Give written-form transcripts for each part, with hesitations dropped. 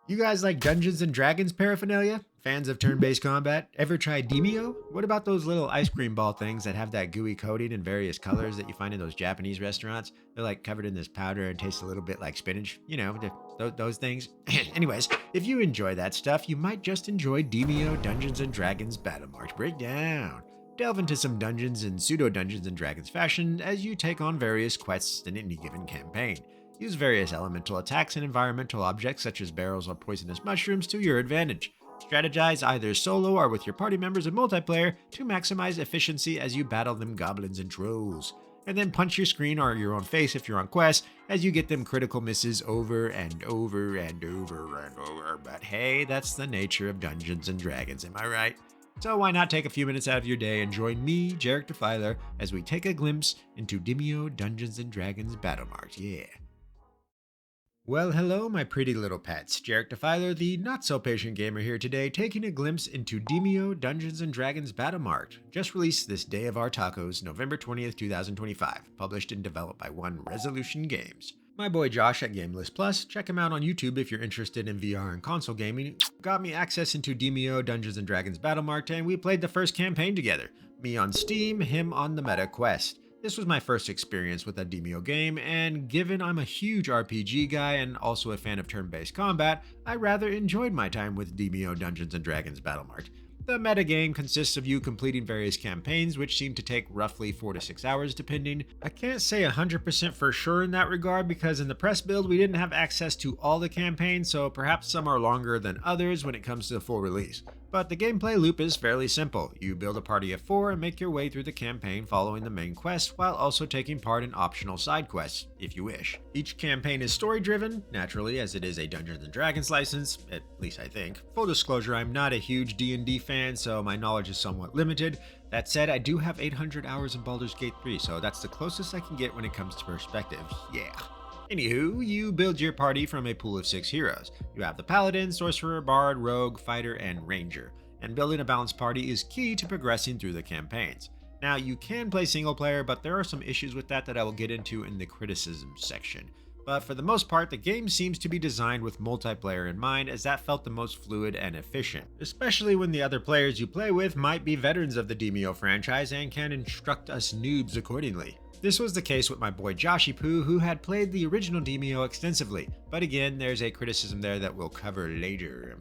You guys like Dungeons and Dragons paraphernalia? Fans of turn-based combat? Ever try Demeo? What about those little ice cream ball things that have that gooey coating in various colors that you find in those Japanese restaurants? They're like covered in this powder and taste a little bit like spinach. You know, those things. Anyways, if you enjoy that stuff, you might just enjoy Demeo Dungeons and Dragons Battlemarked Breakdown. Delve into some dungeons in pseudo Dungeons and Dragons fashion as you take on various quests in any given campaign. Use various elemental attacks and environmental objects such as barrels or poisonous mushrooms to your advantage. Strategize either solo or with your party members in multiplayer to maximize efficiency as you battle them goblins and trolls. And then punch your screen or your own face if you're on quest as you get them critical misses over and over and over and over. But hey, that's the nature of Dungeons and Dragons, am I right? So why not take a few minutes out of your day and join me, Jarek Defiler, as we take a glimpse into Demeo Dungeons and Dragons Battlemarked, yeah. Well, hello, my pretty little pets. Jarek Defiler, the not-so-patient gamer here today, taking a glimpse into Demeo Dungeons & Dragons Battlemarked, just released this day of our tacos, November 20th, 2025, published and developed by One Resolution Games. My boy Josh at Gamelist Plus, check him out on YouTube if you're interested in VR and console gaming, got me access into Demeo Dungeons & Dragons Battlemarked, and we played the first campaign together. Me on Steam, him on the Meta Quest. This was my first experience with a Demeo game, and given I'm a huge RPG guy and also a fan of turn-based combat, I rather enjoyed my time with Demeo Dungeons & Dragons Battlemarked. The metagame consists of you completing various campaigns, which seem to take roughly 4 to 6 hours depending. I can't say 100% for sure in that regard because in the press build we didn't have access to all the campaigns, so perhaps some are longer than others when it comes to the full release. But the gameplay loop is fairly simple. You build a party of 4 and make your way through the campaign following the main quest while also taking part in optional side quests, if you wish. Each campaign is story driven, naturally, as it is a Dungeons & Dragons license, at least I think. Full disclosure, I'm not a huge D&D fan, so my knowledge is somewhat limited. That said, I do have 800 hours in Baldur's Gate 3, so that's the closest I can get when it comes to perspective, yeah. Anywho, you build your party from a pool of 6 heroes. You have the paladin, sorcerer, bard, rogue, fighter, and ranger. And building a balanced party is key to progressing through the campaigns. Now, you can play single player, but there are some issues with that I will get into in the criticism section. But for the most part, the game seems to be designed with multiplayer in mind, as that felt the most fluid and efficient, especially when the other players you play with might be veterans of the Demeo franchise and can instruct us noobs accordingly. This was the case with my boy Joshy Poo, who had played the original Demeo extensively, but again, there's a criticism there that we'll cover later.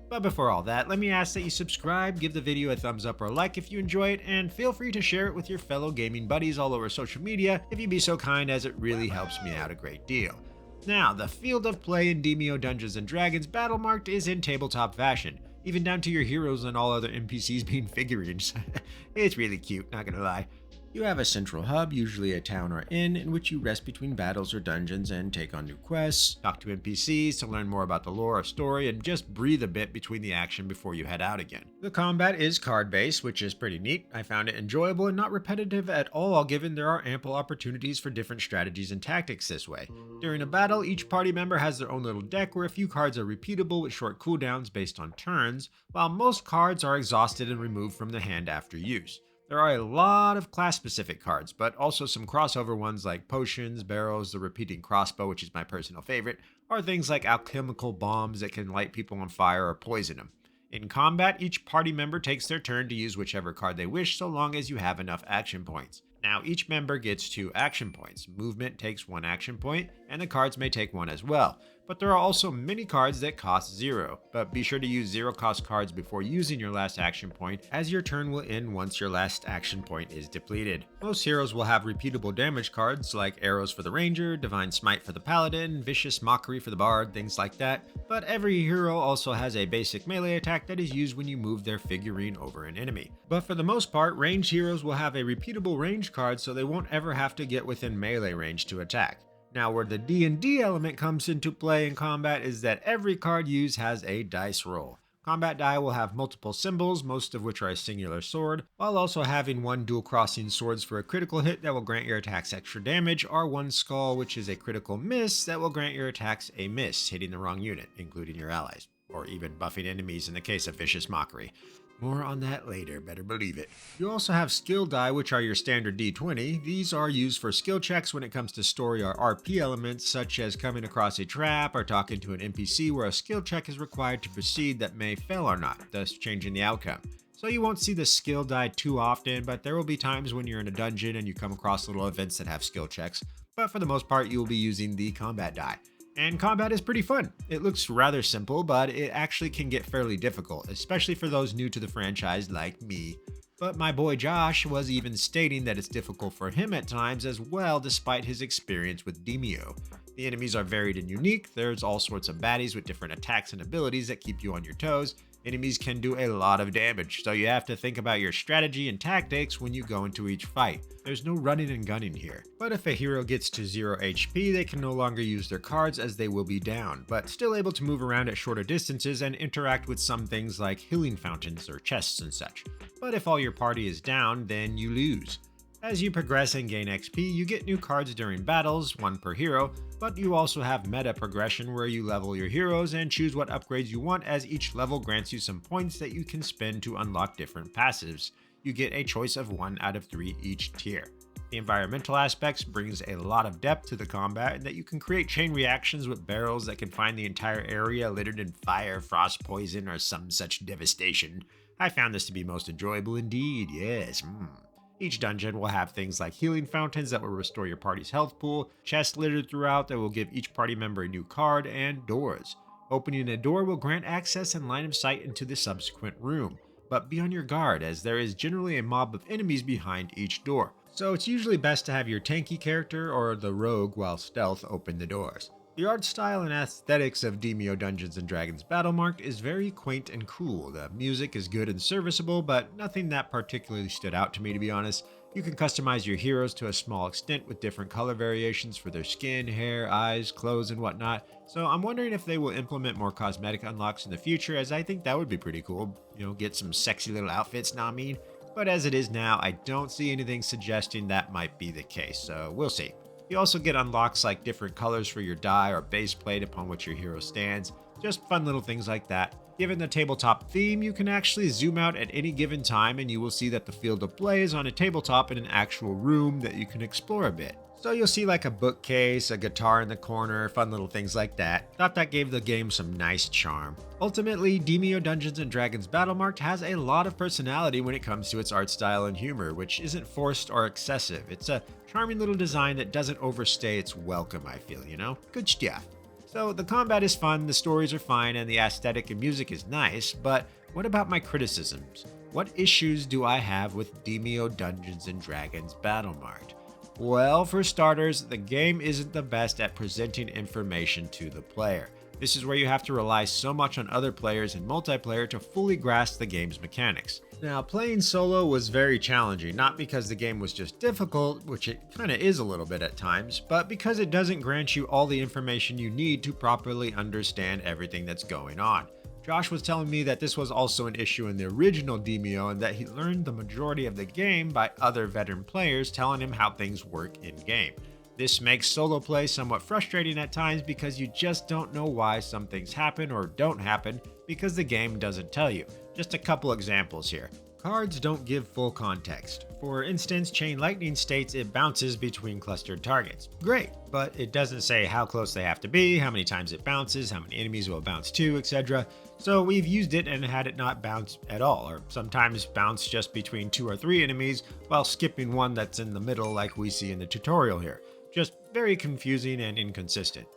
But before all that, let me ask that you subscribe, give the video a thumbs up or like if you enjoy it, and feel free to share it with your fellow gaming buddies all over social media if you'd be so kind, as it really helps me out a great deal. Now, the field of play in Demeo Dungeons & Dragons Battlemarked is in tabletop fashion, even down to your heroes and all other NPCs being figurines. It's really cute, not gonna lie. You have a central hub, usually a town or inn, in which you rest between battles or dungeons and take on new quests, talk to NPCs to learn more about the lore or story, and just breathe a bit between the action before you head out again. The combat is card-based, which is pretty neat. I found it enjoyable and not repetitive at all, given there are ample opportunities for different strategies and tactics this way. During a battle, each party member has their own little deck where a few cards are repeatable with short cooldowns based on turns, while most cards are exhausted and removed from the hand after use. There are a lot of class-specific cards, but also some crossover ones like potions, barrels, the repeating crossbow, which is my personal favorite, or things like alchemical bombs that can light people on fire or poison them. In combat, each party member takes their turn to use whichever card they wish so long as you have enough action points. Now, each member gets 2 action points. Movement takes 1 action point, and the cards may take 1 as well. But there are also many cards that cost 0, but be sure to use 0 cost cards before using your last action point, as your turn will end once your last action point is depleted. Most heroes will have repeatable damage cards like arrows for the ranger, divine smite for the paladin, vicious mockery for the bard, things like that, but every hero also has a basic melee attack that is used when you move their figurine over an enemy. But for the most part, ranged heroes will have a repeatable range card, so they won't ever have to get within melee range to attack. Now, where the D&D element comes into play in combat is that every card used has a dice roll. Combat die will have multiple symbols, most of which are a singular sword, while also having 1 dual crossing swords for a critical hit that will grant your attacks extra damage, or 1 skull, which is a critical miss that will grant your attacks a miss, hitting the wrong unit, including your allies. or even buffing enemies in the case of Vicious Mockery. More on that later, better believe it. You also have skill die, which are your standard d20. These are used for skill checks when it comes to story or RP elements, such as coming across a trap or talking to an NPC where a skill check is required to proceed that may fail or not, thus changing the outcome. So you won't see the skill die too often, but there will be times when you're in a dungeon and you come across little events that have skill checks, but for the most part you will be using the combat die. And combat is pretty fun. It looks rather simple, but it actually can get fairly difficult, especially for those new to the franchise like me. But my boy Josh was even stating that it's difficult for him at times as well, despite his experience with Demeo. The enemies are varied and unique. There's all sorts of baddies with different attacks and abilities that keep you on your toes. Enemies can do a lot of damage, so you have to think about your strategy and tactics when you go into each fight. There's no running and gunning here. But if a hero gets to 0 HP, they can no longer use their cards as they will be down, but still able to move around at shorter distances and interact with some things like healing fountains or chests and such. But if all your party is down, then you lose. As you progress and gain XP, you get new cards during battles, one per hero, but you also have meta progression where you level your heroes and choose what upgrades you want, as each level grants you some points that you can spend to unlock different passives. You get a choice of 1 out of 3 each tier. The environmental aspects brings a lot of depth to the combat, and that you can create chain reactions with barrels that can find the entire area littered in fire, frost, poison, or some such devastation. I found this to be most enjoyable indeed, yes. Each dungeon will have things like healing fountains that will restore your party's health pool, chests littered throughout that will give each party member a new card, and doors. Opening a door will grant access and line of sight into the subsequent room, but be on your guard as there is generally a mob of enemies behind each door. So it's usually best to have your tanky character or the rogue while stealth open the doors. The art style and aesthetics of Demeo Dungeons and Dragons Battlemarked is very quaint and cool. The music is good and serviceable, but nothing that particularly stood out to me, to be honest. You can customize your heroes to a small extent with different color variations for their skin, hair, eyes, clothes, and whatnot. So I'm wondering if they will implement more cosmetic unlocks in the future, as I think that would be pretty cool. Get some sexy little outfits, know what I mean? But as it is now, I don't see anything suggesting that might be the case, so we'll see. You also get unlocks like different colors for your die or base plate upon which your hero stands, just fun little things like that. Given the tabletop theme, you can actually zoom out at any given time and you will see that the field of play is on a tabletop in an actual room that you can explore a bit. So you'll see like a bookcase, a guitar in the corner, fun little things like that. Thought that gave the game some nice charm. Ultimately, Demeo Dungeons & Dragons Battlemarked has a lot of personality when it comes to its art style and humor, which isn't forced or excessive. It's a charming little design that doesn't overstay its welcome, I feel, Good stuff. So the combat is fun, the stories are fine, and the aesthetic and music is nice, but what about my criticisms? What issues do I have with Demeo Dungeons & Dragons Battlemarked? Well, for starters, the game isn't the best at presenting information to the player. This is where you have to rely so much on other players in multiplayer to fully grasp the game's mechanics. Now, playing solo was very challenging, not because the game was just difficult, which it kinda is a little bit at times, but because it doesn't grant you all the information you need to properly understand everything that's going on. Josh was telling me that this was also an issue in the original Demeo and that he learned the majority of the game by other veteran players telling him how things work in-game. This makes solo play somewhat frustrating at times because you just don't know why some things happen or don't happen because the game doesn't tell you. Just a couple examples here. Cards don't give full context. For instance, Chain Lightning states it bounces between clustered targets. Great, but it doesn't say how close they have to be, how many times it bounces, how many enemies will bounce to, etc. So we've used it and had it not bounce at all, or sometimes bounce just between 2 or 3 enemies while skipping one that's in the middle like we see in the tutorial here. Just very confusing and inconsistent.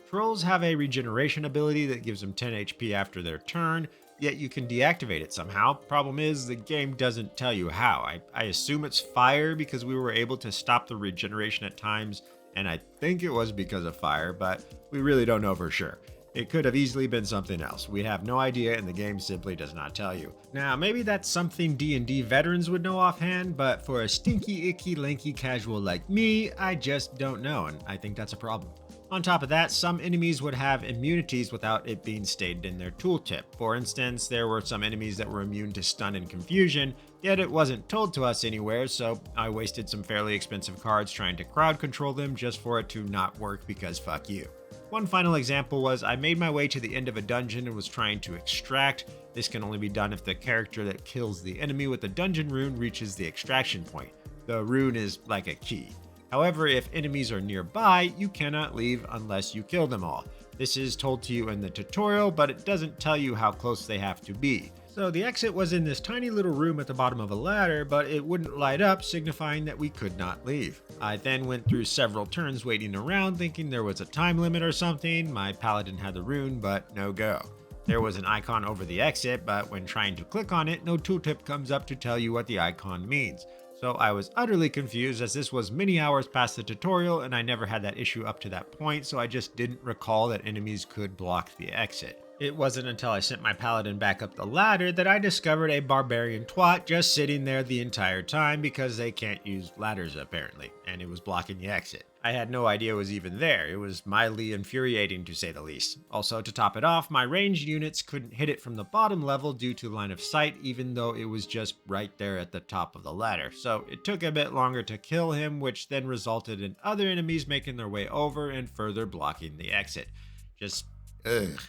Trolls have a regeneration ability that gives them 10 HP after their turn, yet you can deactivate it somehow. Problem is, the game doesn't tell you how. I assume it's fire because we were able to stop the regeneration at times, and I think it was because of fire, but we really don't know for sure. It could have easily been something else. We have no idea, and the game simply does not tell you. Now, maybe that's something D&D veterans would know offhand, but for a stinky, icky, lanky casual like me, I just don't know, and I think that's a problem. On top of that, some enemies would have immunities without it being stated in their tooltip. For instance, there were some enemies that were immune to stun and confusion, yet it wasn't told to us anywhere, so I wasted some fairly expensive cards trying to crowd control them just for it to not work because fuck you. One final example was I made my way to the end of a dungeon and was trying to extract. This can only be done if the character that kills the enemy with the dungeon rune reaches the extraction point. The rune is like a key. However, if enemies are nearby, you cannot leave unless you kill them all. This is told to you in the tutorial, but it doesn't tell you how close they have to be. So the exit was in this tiny little room at the bottom of a ladder, but it wouldn't light up, signifying that we could not leave. I then went through several turns waiting around, thinking there was a time limit or something. My paladin had the rune, but no go. There was an icon over the exit, but when trying to click on it, no tooltip comes up to tell you what the icon means. So I was utterly confused, as this was many hours past the tutorial and I never had that issue up to that point, so I just didn't recall that enemies could block the exit. It wasn't until I sent my paladin back up the ladder that I discovered a barbarian twat just sitting there the entire time because they can't use ladders apparently, and it was blocking the exit. I had no idea it was even there. It was mildly infuriating to say the least. Also, to top it off, my ranged units couldn't hit it from the bottom level due to line of sight, even though it was just right there at the top of the ladder. So it took a bit longer to kill him, which then resulted in other enemies making their way over and further blocking the exit. Just, ugh.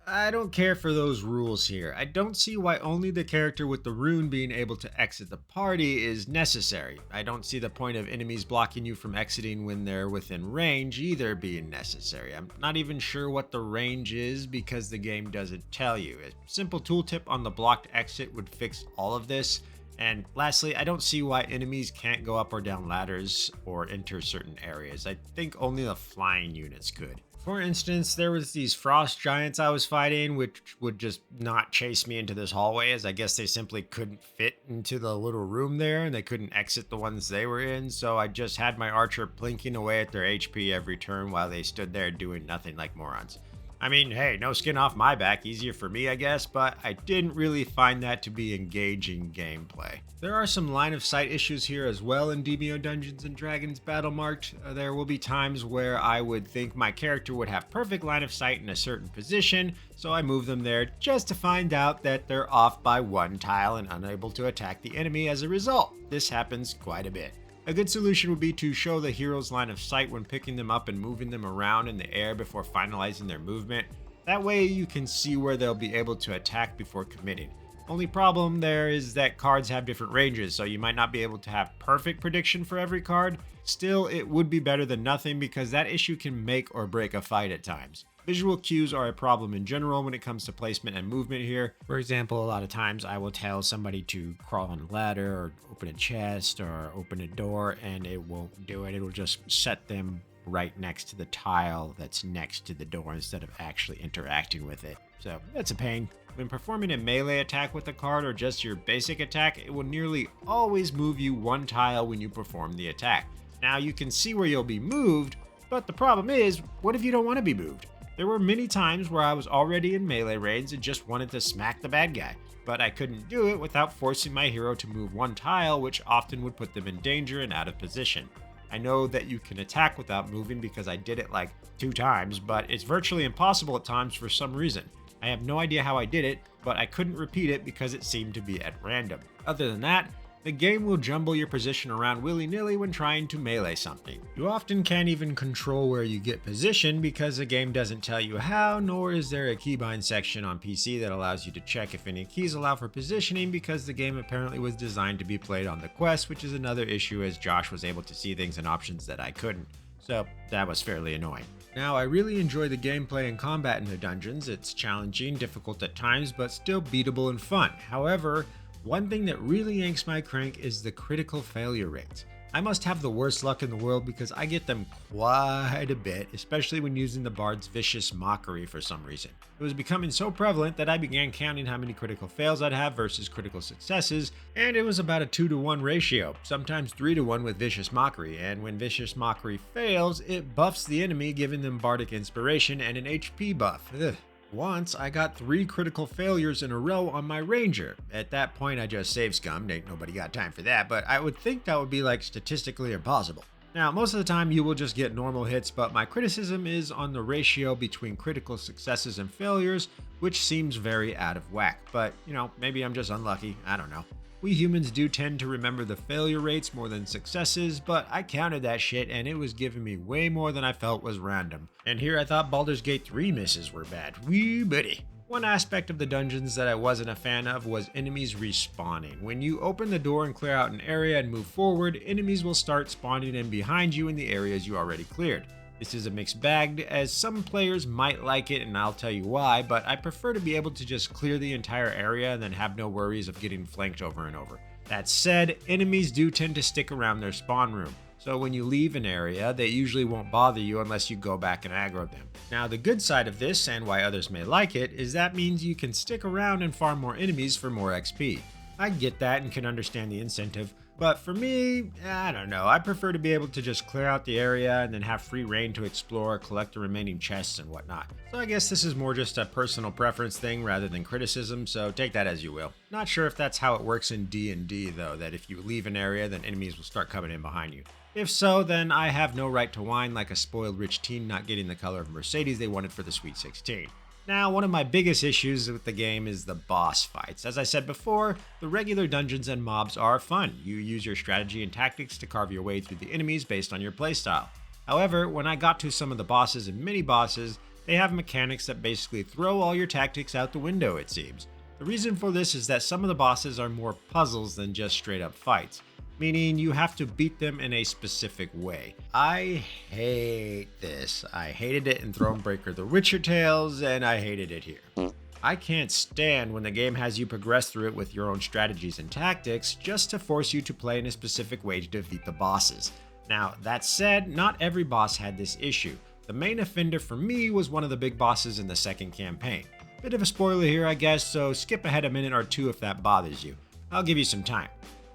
I don't care for those rules here. I don't see why only the character with the rune being able to exit the party is necessary. I don't see the point of enemies blocking you from exiting when they're within range either being necessary. I'm not even sure what the range is because the game doesn't tell you. A simple tooltip on the blocked exit would fix all of this. And lastly, I don't see why enemies can't go up or down ladders or enter certain areas. I think only the flying units could. For instance, there was these frost giants I was fighting, which would just not chase me into this hallway, as I guess they simply couldn't fit into the little room there and they couldn't exit the ones they were in. So I just had my archer blinking away at their HP every turn while they stood there doing nothing like morons. I mean, hey, no skin off my back, easier for me, I guess, but I didn't really find that to be engaging gameplay. There are some line of sight issues here as well in Demeo Dungeons Dragons Battlemarked. There will be times where I would think my character would have perfect line of sight in a certain position, so I move them there just to find out that they're off by one tile and unable to attack the enemy as a result. This happens quite a bit. A good solution would be to show the hero's line of sight when picking them up and moving them around in the air before finalizing their movement. That way you can see where they'll be able to attack before committing. Only problem there is that cards have different ranges, so you might not be able to have perfect prediction for every card. Still, it would be better than nothing because that issue can make or break a fight at times. Visual cues are a problem in general when it comes to placement and movement here. For example, a lot of times I will tell somebody to crawl on a ladder or open a chest or open a door and it won't do it. It'll just set them right next to the tile that's next to the door instead of actually interacting with it. So that's a pain. When performing a melee attack with a card or just your basic attack, it will nearly always move you one tile when you perform the attack. Now you can see where you'll be moved, but the problem is, what if you don't want to be moved? There were many times where I was already in melee range and just wanted to smack the bad guy, but I couldn't do it without forcing my hero to move one tile, which often would put them in danger and out of position. I know that you can attack without moving because I did it like 2 times, but it's virtually impossible at times for some reason. I have no idea how I did it, but I couldn't repeat it because it seemed to be at random. Other than that, the game will jumble your position around willy-nilly when trying to melee something. You often can't even control where you get positioned because the game doesn't tell you how, nor is there a keybind section on PC that allows you to check if any keys allow for positioning because the game apparently was designed to be played on the Quest, which is another issue as Josh was able to see things and options that I couldn't. So that was fairly annoying. Now, I really enjoy the gameplay and combat in the dungeons. It's challenging, difficult at times, but still beatable and fun. However, one thing that really yanks my crank is the critical failure rates. I must have the worst luck in the world because I get them quite a bit, especially when using the Bard's Vicious Mockery for some reason. It was becoming so prevalent that I began counting how many critical fails I'd have versus critical successes, and it was about a 2-to-1 ratio, sometimes 3-to-1 with Vicious Mockery, and when Vicious Mockery fails, it buffs the enemy, giving them Bardic Inspiration and an HP buff. Ugh. Once, I got 3 critical failures in a row on my ranger. At that point, I just save scummed. Ain't nobody got time for that, but I would think that would be like statistically impossible. Now, most of the time you will just get normal hits, but my criticism is on the ratio between critical successes and failures, which seems very out of whack. But, maybe I'm just unlucky. I don't know. We humans do tend to remember the failure rates more than successes, but I counted that shit and it was giving me way more than I felt was random. And here I thought Baldur's Gate 3 misses were bad. Wee buddy. One aspect of the dungeons that I wasn't a fan of was enemies respawning. When you open the door and clear out an area and move forward, enemies will start spawning in behind you in the areas you already cleared. This is a mixed bag, as some players might like it and I'll tell you why, but I prefer to be able to just clear the entire area and then have no worries of getting flanked over and over. That said, enemies do tend to stick around their spawn room. So when you leave an area, they usually won't bother you unless you go back and aggro them. Now the good side of this, and why others may like it, is that means you can stick around and farm more enemies for more XP. I get that and can understand the incentive, but for me, I don't know, I prefer to be able to just clear out the area and then have free reign to explore, collect the remaining chests and whatnot. So I guess this is more just a personal preference thing rather than criticism, so take that as you will. Not sure if that's how it works in D&D though, that if you leave an area, then enemies will start coming in behind you. If so, then I have no right to whine like a spoiled rich teen not getting the color of Mercedes they wanted for the Sweet 16. Now, one of my biggest issues with the game is the boss fights. As I said before, the regular dungeons and mobs are fun. You use your strategy and tactics to carve your way through the enemies based on your playstyle. However, when I got to some of the bosses and mini-bosses, they have mechanics that basically throw all your tactics out the window, it seems. The reason for this is that some of the bosses are more puzzles than just straight up fights, meaning you have to beat them in a specific way. I hate this. I hated it in Thronebreaker The Witcher Tales, and I hated it here. I can't stand when the game has you progress through it with your own strategies and tactics just to force you to play in a specific way to defeat the bosses. Now, that said, not every boss had this issue. The main offender for me was one of the big bosses in the second campaign. Bit of a spoiler here, I guess, so skip ahead a minute or two if that bothers you. I'll give you some time.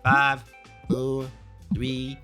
5, 4, 3,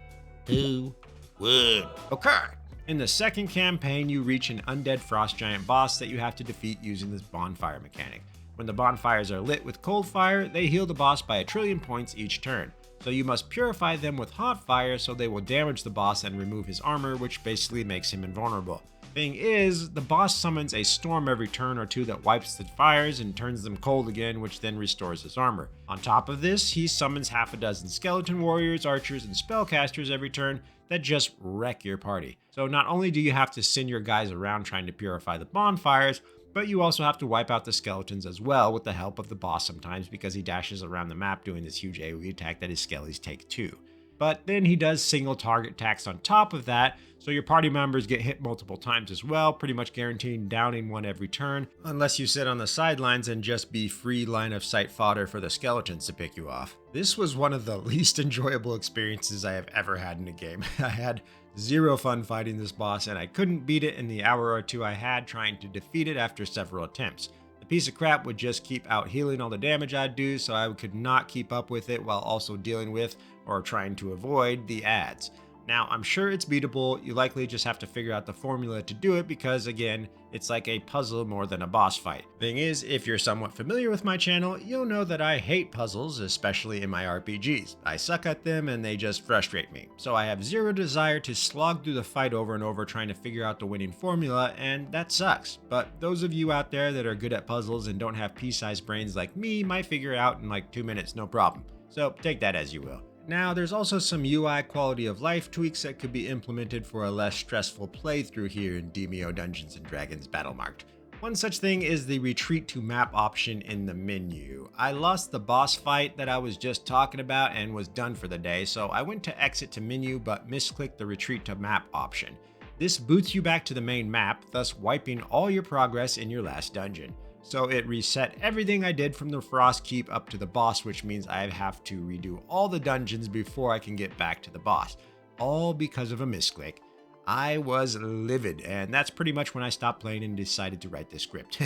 2, 1. Okay. In the second campaign, you reach an undead frost giant boss that you have to defeat using this bonfire mechanic. When the bonfires are lit with cold fire, they heal the boss by 1,000,000,000 points each turn. So you must purify them with hot fire so they will damage the boss and remove his armor, which basically makes him invulnerable. Thing is, the boss summons a storm every turn or two that wipes the fires and turns them cold again, which then restores his armor. On top of this, he summons half a dozen skeleton warriors, archers, and spellcasters every turn that just wreck your party. So not only do you have to send your guys around trying to purify the bonfires, but you also have to wipe out the skeletons as well with the help of the boss sometimes because he dashes around the map doing this huge AoE attack that his skellies take too. But then he does single target attacks on top of that, so your party members get hit multiple times as well, pretty much guaranteeing downing one every turn, unless you sit on the sidelines and just be free line of sight fodder for the skeletons to pick you off. This was one of the least enjoyable experiences I have ever had in a game. I had zero fun fighting this boss, and I couldn't beat it in the hour or two I had trying to defeat it after several attempts. The piece of crap would just keep out healing all the damage I'd do, so I could not keep up with it while also dealing with, or trying to avoid, the ads. Now, I'm sure it's beatable. You likely just have to figure out the formula to do it because, again, it's like a puzzle more than a boss fight. Thing is, if you're somewhat familiar with my channel, you'll know that I hate puzzles, especially in my RPGs. I suck at them and they just frustrate me. So I have zero desire to slog through the fight over and over trying to figure out the winning formula, and that sucks. But those of you out there that are good at puzzles and don't have pea-sized brains like me might figure it out in like 2 minutes, no problem. So take that as you will. Now, there's also some UI quality of life tweaks that could be implemented for a less stressful playthrough here in Demeo Dungeons Dragons Battlemarked. One such thing is the retreat to map option in the menu. I lost the boss fight that I was just talking about and was done for the day, so I went to exit to menu but misclicked the retreat to map option. This boots you back to the main map, thus wiping all your progress in your last dungeon. So it reset everything I did from the Frost Keep up to the boss, which means I have to redo all the dungeons before I can get back to the boss. All because of a misclick. I was livid, and that's pretty much when I stopped playing and decided to write this script.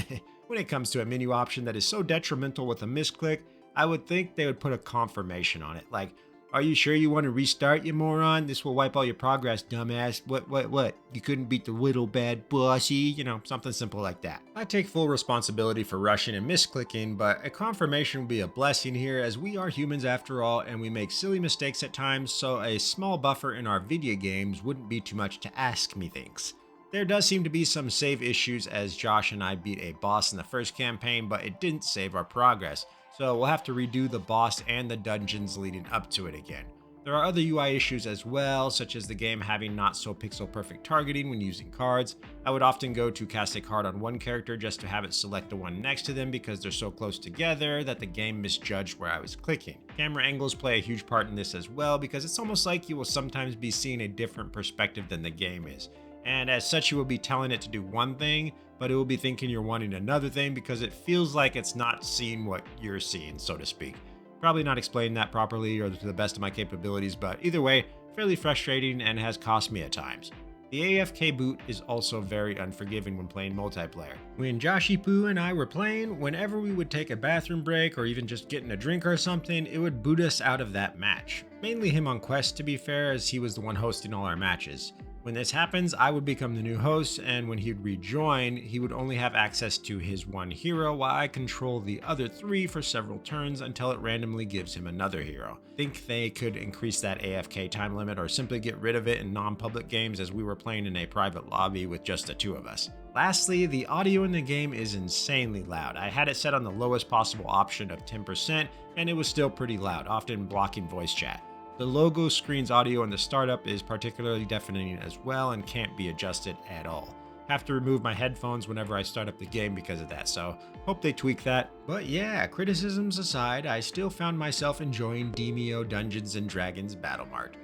When it comes to a menu option that is so detrimental with a misclick, I would think they would put a confirmation on it, like, "Are you sure you want to restart, you moron? This will wipe all your progress, dumbass. What? You couldn't beat the little bad bossy?" You know, something simple like that. I take full responsibility for rushing and misclicking, but a confirmation would be a blessing here as we are humans after all and we make silly mistakes at times, so a small buffer in our video games wouldn't be too much to ask, methinks. There does seem to be some save issues as Josh and I beat a boss in the first campaign, but it didn't save our progress. so we'll have to redo the boss and the dungeons leading up to it again. There are other UI issues as well, such as the game having not so pixel perfect targeting when using cards. I would often go to cast a card on one character just to have it select the one next to them because they're so close together that the game misjudged where I was clicking. Camera angles play a huge part in this as well because it's almost like you will sometimes be seeing a different perspective than the game is. And as such, you will be telling it to do one thing, but it will be thinking you're wanting another thing because it feels like it's not seeing what you're seeing, so to speak. Probably not explaining that properly or to the best of my capabilities, but either way, fairly frustrating and has cost me at times. The AFK boot is also very unforgiving when playing multiplayer. When Joshy Poo and I were playing, whenever we would take a bathroom break or even just getting a drink or something, it would boot us out of that match. Mainly him on Quest, to be fair, as he was the one hosting all our matches. When this happens, I would become the new host, and when he would rejoin, he would only have access to his one hero while I control the other 3 for several turns until it randomly gives him another hero. Think they could increase that AFK time limit or simply get rid of it in non-public games as we were playing in a private lobby with just the 2 of us. Lastly, the audio in the game is insanely loud. I had it set on the lowest possible option of 10%, and it was still pretty loud, often blocking voice chat. The logo screen's audio in the startup is particularly deafening as well and can't be adjusted at all. Have to remove my headphones whenever I start up the game because of that, so hope they tweak that. But yeah, criticisms aside, I still found myself enjoying Demeo Dungeons Dragons Battlemarked.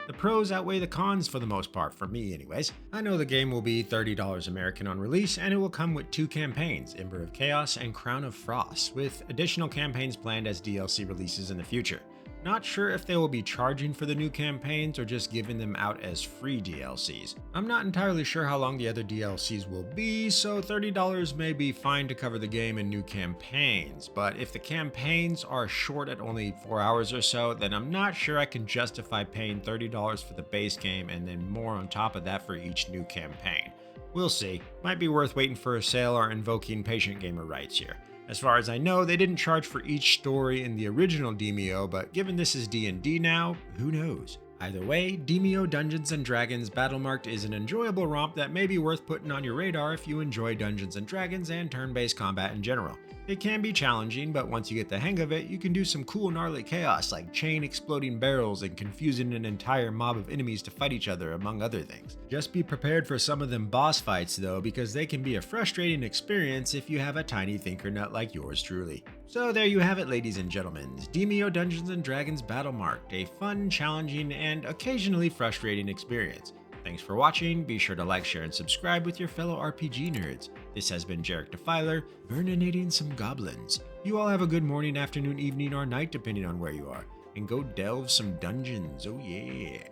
The pros outweigh the cons for the most part, for me anyways. I know the game will be $30 American on release, and it will come with 2 campaigns, Ember of Chaos and Crown of Frost, with additional campaigns planned as DLC releases in the future. Not sure if they will be charging for the new campaigns or just giving them out as free DLCs. I'm not entirely sure how long the other DLCs will be, so $30 may be fine to cover the game and new campaigns, but if the campaigns are short at only 4 hours or so, then I'm not sure I can justify paying $30 for the base game and then more on top of that for each new campaign. We'll see. Might be worth waiting for a sale or invoking patient gamer rights here. As far as I know, they didn't charge for each story in the original Demeo, but given this is D&D now, who knows? Either way, Demeo Dungeons & Dragons Battlemarked is an enjoyable romp that may be worth putting on your radar if you enjoy Dungeons & Dragons and turn-based combat in general. It can be challenging, but once you get the hang of it, you can do some cool gnarly chaos like chain exploding barrels and confusing an entire mob of enemies to fight each other, among other things. Just be prepared for some of them boss fights though, because they can be a frustrating experience if you have a tiny thinker nut like yours truly. So there you have it, ladies and gentlemen, Demeo Dungeons & Dragons Battlemarked, a fun, challenging, and occasionally frustrating experience. Thanks for watching, be sure to like, share, and subscribe with your fellow RPG nerds. This has been Jarek Defiler, burninating some goblins. You all have a good morning, afternoon, evening, or night depending on where you are, and go delve some dungeons, oh yeah.